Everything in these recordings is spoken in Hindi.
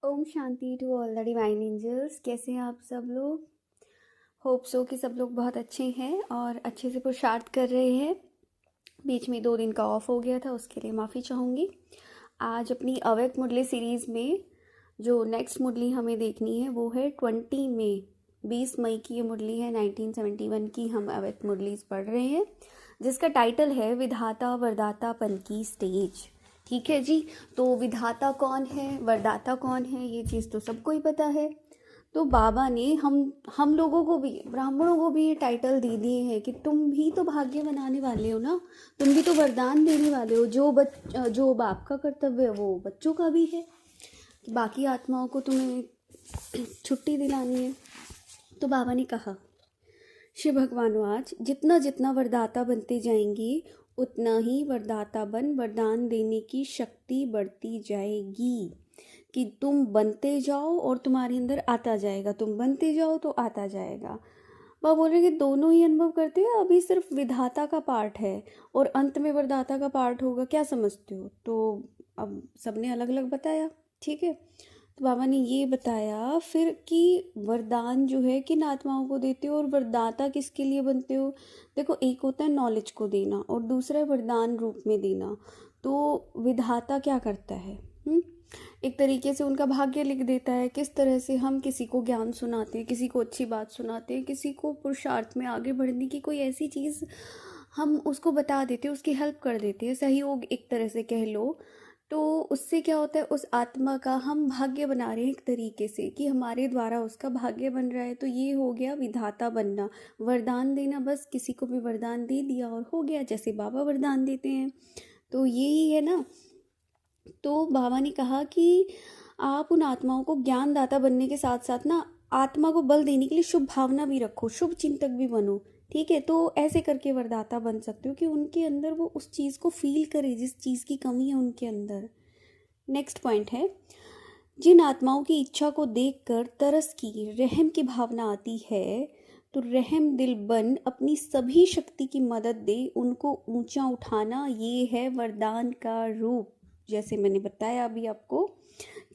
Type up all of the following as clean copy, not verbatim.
ओम शांति to all the divine angels. कैसे हैं आप सब लोग? होप सो कि सब लोग बहुत अच्छे हैं और अच्छे से पुरुषार्थ कर रहे हैं। बीच में 2 दिन का ऑफ हो गया था, उसके लिए माफ़ी चाहूँगी। आज अपनी अवैध मुरली सीरीज़ में जो नेक्स्ट मुरली हमें देखनी है वो है 20 मई। 20 मई की ये मुरली है। 1971 की हम अवैध मुरलीज पढ़ रहे हैं, जिसका टाइटल है विधाता वरदातापन की स्टेज। ठीक है जी। तो विधाता कौन है, वरदाता कौन है, ये चीज़ तो सबको ही पता है। तो बाबा ने हम लोगों को भी, ब्राह्मणों को भी ये टाइटल दे दिए हैं कि तुम भी तो भाग्य बनाने वाले हो ना, तुम भी तो वरदान देने वाले हो। जो बाप का कर्तव्य है वो बच्चों का भी है कि बाकी आत्माओं को तुम्हें छुट्टी दिलानी है। तो बाबा ने कहा, शिव भगवान जितना जितना वरदाता बनते जाएंगे उतना ही वरदाता बन वरदान देने की शक्ति बढ़ती जाएगी। कि तुम बनते जाओ और तुम्हारे अंदर आता जाएगा, तुम बनते जाओ तो आता जाएगा। वह बोल रहे कि दोनों ही अनुभव करते हैं, अभी सिर्फ विधाता का पार्ट है और अंत में वरदाता का पार्ट होगा। क्या समझते हो? तो अब सबने अलग अलग बताया। ठीक है। तो बाबा ने ये बताया फिर कि वरदान जो है किन आत्माओं को देते हो और वरदाता किसके लिए बनते हो। देखो, एक होता है नॉलेज को देना और दूसरा है वरदान रूप में देना। तो विधाता क्या करता है? एक तरीके से उनका भाग्य लिख देता है। किस तरह से हम किसी को ज्ञान सुनाते हैं, किसी को अच्छी बात सुनाते हैं, किसी को पुरुषार्थ में आगे बढ़ने की कोई ऐसी चीज़ हम उसको बता देते हैं, उसकी हेल्प कर देते हैं, सहयोग एक तरह से कह लो। तो उससे क्या होता है, उस आत्मा का हम भाग्य बना रहे हैं एक तरीके से कि हमारे द्वारा उसका भाग्य बन रहा है। तो ये हो गया विधाता बनना, वरदान देना। बस किसी को भी वरदान दे दिया और हो गया, जैसे बाबा वरदान देते हैं। तो यही है ना। तो बाबा ने कहा कि आप उन आत्माओं को ज्ञानदाता बनने के साथ साथ ना आत्मा को बल देने के लिए शुभ भावना भी रखो, शुभ चिंतक भी बनो। ठीक है। तो ऐसे करके वरदाता बन सकते हो कि उनके अंदर वो उस चीज़ को फील करे जिस चीज़ की कमी है उनके अंदर। नेक्स्ट पॉइंट है, जिन आत्माओं की इच्छा को देखकर तरस की, रहम की भावना आती है, तो रहम दिल बन अपनी सभी शक्ति की मदद दे, उनको ऊंचा उठाना, ये है वरदान का रूप। जैसे मैंने बताया अभी आपको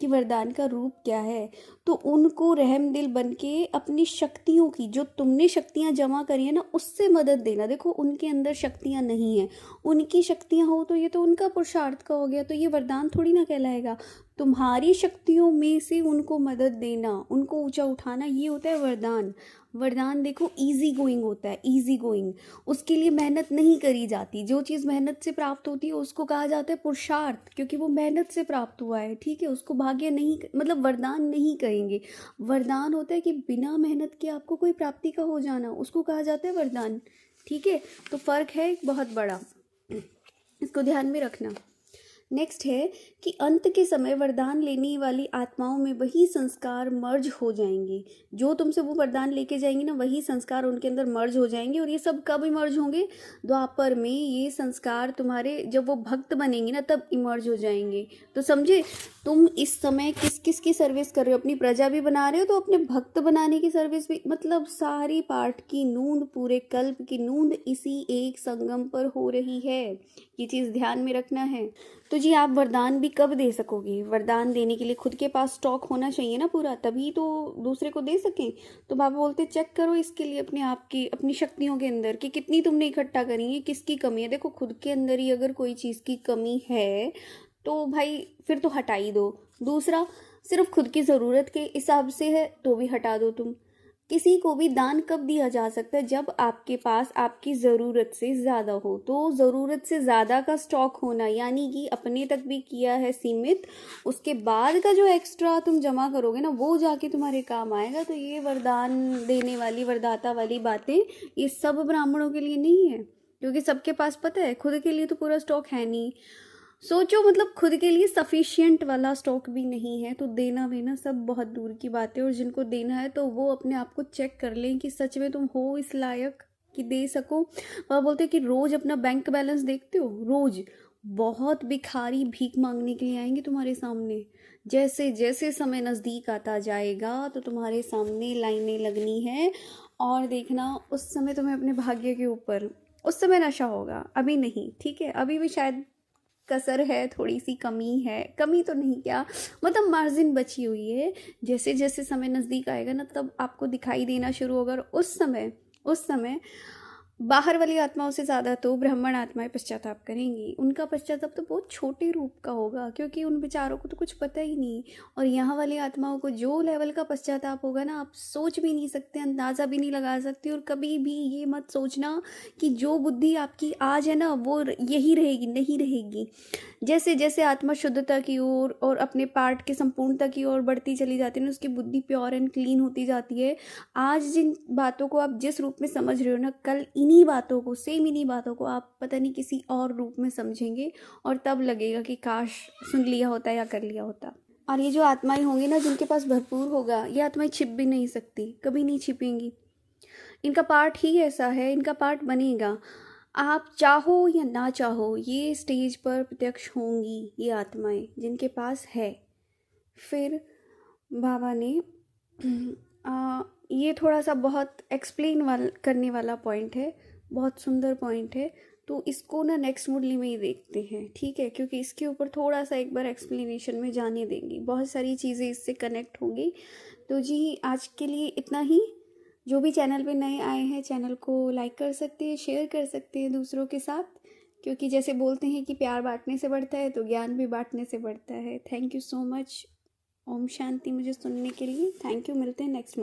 कि वरदान का रूप क्या है। तो उनको रहम दिल बन के अपनी शक्तियों की, जो तुमने शक्तियां जमा करी है ना, उससे मदद देना। देखो, उनके अंदर शक्तियां नहीं है, उनकी शक्तियां हो तो ये तो उनका पुरुषार्थ का हो गया, तो ये वरदान थोड़ी ना कहलाएगा। तुम्हारी शक्तियों में से उनको मदद देना, उनको ऊंचा उठाना, ये होता है वरदान। वरदान देखो इजी गोइंग होता है, इजी गोइंग। उसके लिए मेहनत नहीं करी जाती। जो चीज़ मेहनत से प्राप्त होती है उसको कहा जाता है पुरुषार्थ, क्योंकि वो मेहनत से प्राप्त हुआ है। ठीक है। उसको भाग्य नहीं, मतलब वरदान नहीं कहेंगे। वरदान होता है कि बिना मेहनत के आपको कोई प्राप्ति का हो जाना, उसको कहा जाता है वरदान। ठीक है। तो फ़र्क है एक बहुत बड़ा, इसको ध्यान में रखना। नेक्स्ट है कि अंत के समय वरदान लेने वाली आत्माओं में वही संस्कार मर्ज हो जाएंगे। जो तुमसे वो वरदान लेके जाएंगी ना, वही संस्कार उनके अंदर मर्ज हो जाएंगे। और ये सब कब इमर्ज होंगे? द्वापर में। ये संस्कार तुम्हारे जब वो भक्त बनेंगे ना, तब इमर्ज हो जाएंगे। तो समझे, तुम इस समय किस किस की सर्विस कर रहे हो? अपनी प्रजा भी बना रहे हो, तो अपने भक्त बनाने की सर्विस भी। मतलब सारी पाठ की नूंद, पूरे कल्प की नूंद इसी एक संगम पर हो रही है। ये चीज़ ध्यान में रखना है। तो जी, आप वरदान भी कब दे सकोगे? वरदान देने के लिए खुद के पास स्टॉक होना चाहिए ना पूरा, तभी तो दूसरे को दे सकें। तो बाबा बोलते चेक करो इसके लिए अपने आप की, अपनी शक्तियों के अंदर कि कितनी तुमने इकट्ठा करी है, किसकी कमी है। देखो, खुद के अंदर ही अगर कोई चीज़ की कमी है तो भाई फिर तो हटा ही दो। दूसरा, सिर्फ खुद की ज़रूरत के हिसाब से है तो भी हटा दो तुम। किसी को भी दान कब दिया जा सकता है? जब आपके पास आपकी ज़रूरत से ज़्यादा हो। तो ज़रूरत से ज़्यादा का स्टॉक होना, यानी कि अपने तक भी किया है सीमित, उसके बाद का जो एक्स्ट्रा तुम जमा करोगे ना, वो जाके तुम्हारे काम आएगा। तो ये वरदान देने वाली, वरदाता वाली बातें ये सब ब्राह्मणों के लिए नहीं है, क्योंकि सबके पास पता है खुद के लिए तो पूरा स्टॉक है नहीं। सोचो, मतलब खुद के लिए सफिशिएंट वाला स्टॉक भी नहीं है, तो देना वेना सब बहुत दूर की बात है। और जिनको देना है तो वो अपने आप को चेक कर लें कि सच में तुम हो इस लायक कि दे सको। वह बोलते हैं कि रोज अपना बैंक बैलेंस देखते हो, रोज बहुत भिखारी भीख मांगने के लिए आएंगे तुम्हारे सामने। जैसे जैसे समय नज़दीक आता जाएगा तो तुम्हारे सामने लाइनें लगनी है। और देखना, उस समय तुम्हें अपने भाग्य के ऊपर, उस समय नशा होगा, अभी नहीं। ठीक है। अभी भी शायद कसर है, थोड़ी सी कमी है, कमी तो नहीं क्या, मतलब मार्जिन बची हुई है। जैसे जैसे समय नज़दीक आएगा ना, तब आपको दिखाई देना शुरू होगा। और उस समय बाहर वाली आत्माओं से ज़्यादा तो ब्राह्मण आत्माएं पश्चाताप करेंगी। उनका पश्चाताप तो बहुत छोटे रूप का होगा, क्योंकि उन बेचारों को तो कुछ पता ही नहीं। और यहाँ वाली आत्माओं को जो लेवल का पश्चाताप होगा ना, आप सोच भी नहीं सकते, अंदाज़ा भी नहीं लगा सकते। और कभी भी ये मत सोचना कि जो बुद्धि आपकी आज है ना, वो यही रहेगी, नहीं रहेगी। जैसे जैसे आत्मा शुद्धता की ओर और अपने पार्ट के संपूर्णता की ओर बढ़ती चली जाती है ना, उसकी बुद्धि प्योर एंड क्लीन होती जाती है। आज जिन बातों को आप जिस रूप में समझ रहे हो ना, कल इन्हीं बातों को, सेम इन्हीं बातों को आप पता नहीं किसी और रूप में समझेंगे। और तब लगेगा कि काश सुन लिया होता या कर लिया होता। और ये जो आत्माएं होंगी ना, जिनके पास भरपूर होगा, ये आत्माएं छिप भी नहीं सकती, कभी नहीं छिपेंगी। इनका पार्ट ही ऐसा है, इनका पार्ट बनेगा। आप चाहो या ना चाहो, ये स्टेज पर प्रत्यक्ष होंगी ये आत्माएं, जिनके पास है। फिर बाबा ने ये थोड़ा सा बहुत एक्सप्लेन करने वाला पॉइंट है, बहुत सुंदर पॉइंट है। तो इसको ना नेक्स्ट मुरली में ही देखते हैं, ठीक है, क्योंकि इसके ऊपर थोड़ा सा एक बार एक्सप्लेनेशन में जाने देंगे, बहुत सारी चीज़ें इससे कनेक्ट होंगी। तो जी आज के लिए इतना ही। जो भी चैनल पे नए आए हैं, चैनल को लाइक कर सकते हैं, शेयर कर सकते हैं दूसरों के साथ, क्योंकि जैसे बोलते हैं कि प्यार बांटने से बढ़ता है, तो ज्ञान भी बांटने से बढ़ता है। Thank you so much. ओम शांति। मुझे सुनने के लिए थैंक यू। मिलते हैं नेक्स्ट